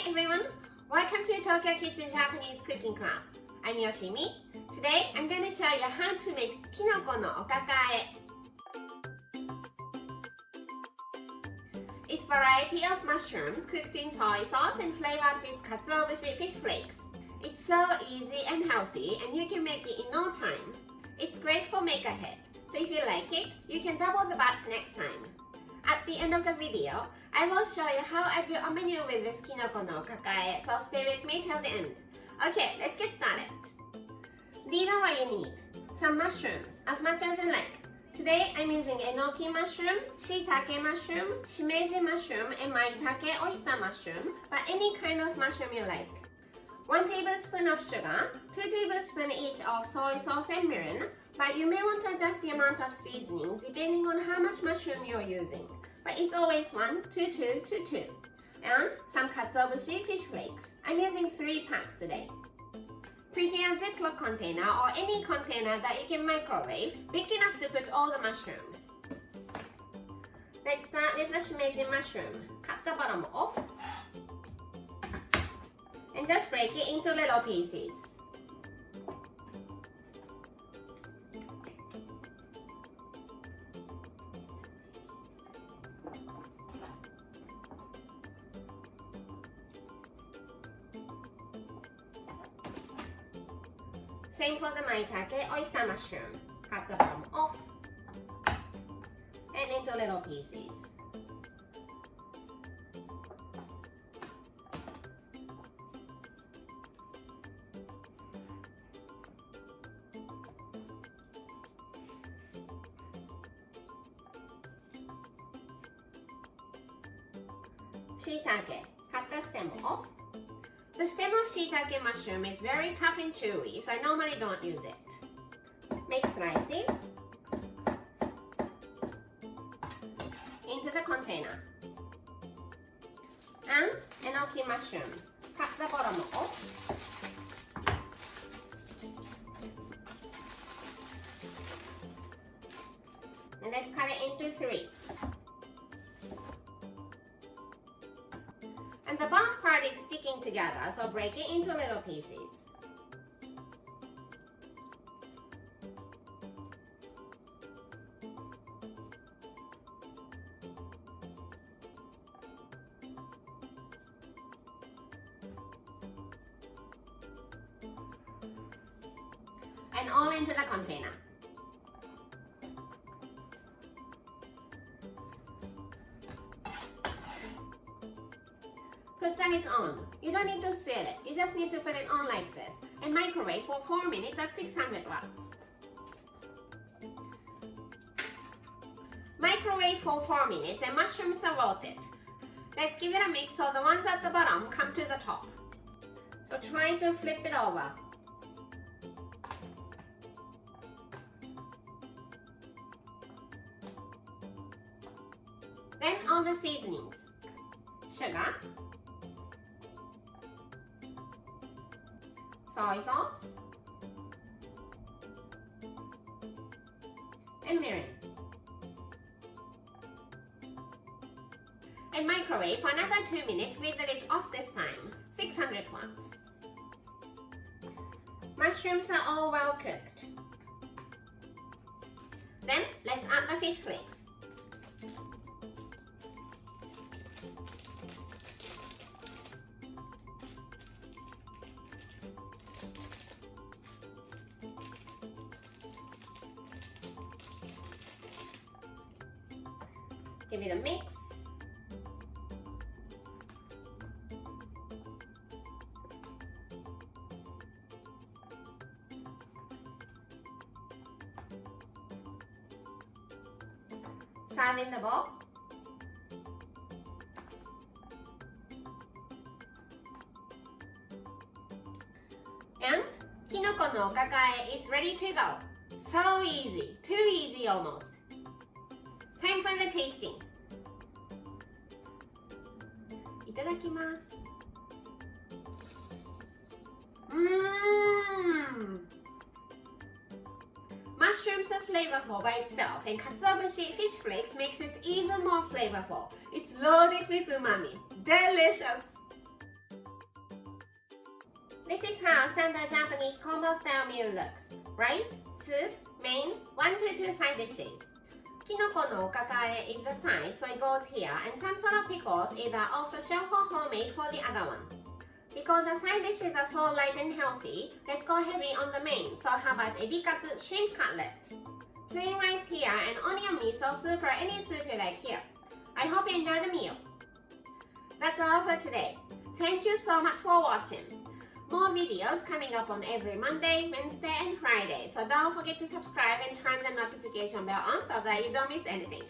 Hi everyone! Welcome to Tokyo Kitchen Japanese cooking class. I'm Yoshimi. Today I'm going to show you how to make kinoko no okakae. It's a variety of mushrooms cooked in soy sauce and flavored with katsuobushi fish flakes. It's so easy and healthy and you can make it in no time. It's great for make ahead. So if you like it, you can double the batch next time. At the end of the video, I will show you how I built a menu with this kinoko no okakae, so stay with me till the end. Okay, let's get started. These are what you need. Some mushrooms, as much as you like. Today I'm using enoki mushroom, shiitake mushroom, shimeji mushroom, and maitake oyster mushroom, but any kind of mushroom you like. 1 tablespoon of sugar, 2 tablespoons each of soy sauce and mirin, but you may want to adjust the amount of seasoning depending on how much mushroom you're using. But it's always 1, 2, 2, 2, 2. And some katsuobushi fish flakes. I'm using 3 packs today. Prepare a Ziploc container or any container that you can microwave, big enough to put all the mushrooms. Let's start with the shimeji mushroom. Cut the bottom off. And just break it into little pieces. Same for the maitake oyster mushroom. Cut the bottom off and into little pieces. Shiitake, cut the stem off. The stem of shiitake mushroom is very tough and chewy, so I normally don't use it. Make slices into the container. And enoki mushroom, cut the bottom off. And let's cut it into 3. And the bottom part is sticking together, so break it into little pieces. And all into the container. Put the lid on. You don't need to seal it. You just need to put it on like this and microwave for 4 minutes at 600 watts. Microwave for 4 minutes and mushrooms are wilted. Let's give it a mix so the ones at the bottom come to the top. So try to flip it over. Then all the seasonings. Sugar, soy sauce, and mirin. And microwave for another 2 minutes with the lid off this time, 600 watts. Mushrooms are all well cooked. Then let's add the fish flakes. Give it a mix. Serve in the bowl. And kinoko no okakae is ready to go. So easy, too easy almost. Time for the tasting. いただきます。Mushrooms are flavorful by itself, and katsuobushi fish flakes makes it even more flavorful. It's loaded with umami. Delicious! This is how standard Japanese combo style meal looks. Rice, soup, main, 1 to 2 side dishes. Kinoko no okakae is the side, so it goes here, and some sort of pickles either off-the-shelf or homemade for the other one. Because the side dishes are so light and healthy, let's go heavy on the main. So how about ebikatsu shrimp cutlet? Plain rice here and onion miso soup or any soup you like here. I hope you enjoy the meal. That's all for today. Thank you so much for watching. More videos coming up on every Monday, Wednesday and Friday. So don't forget to subscribe and turn the notification bell on so that you don't miss anything.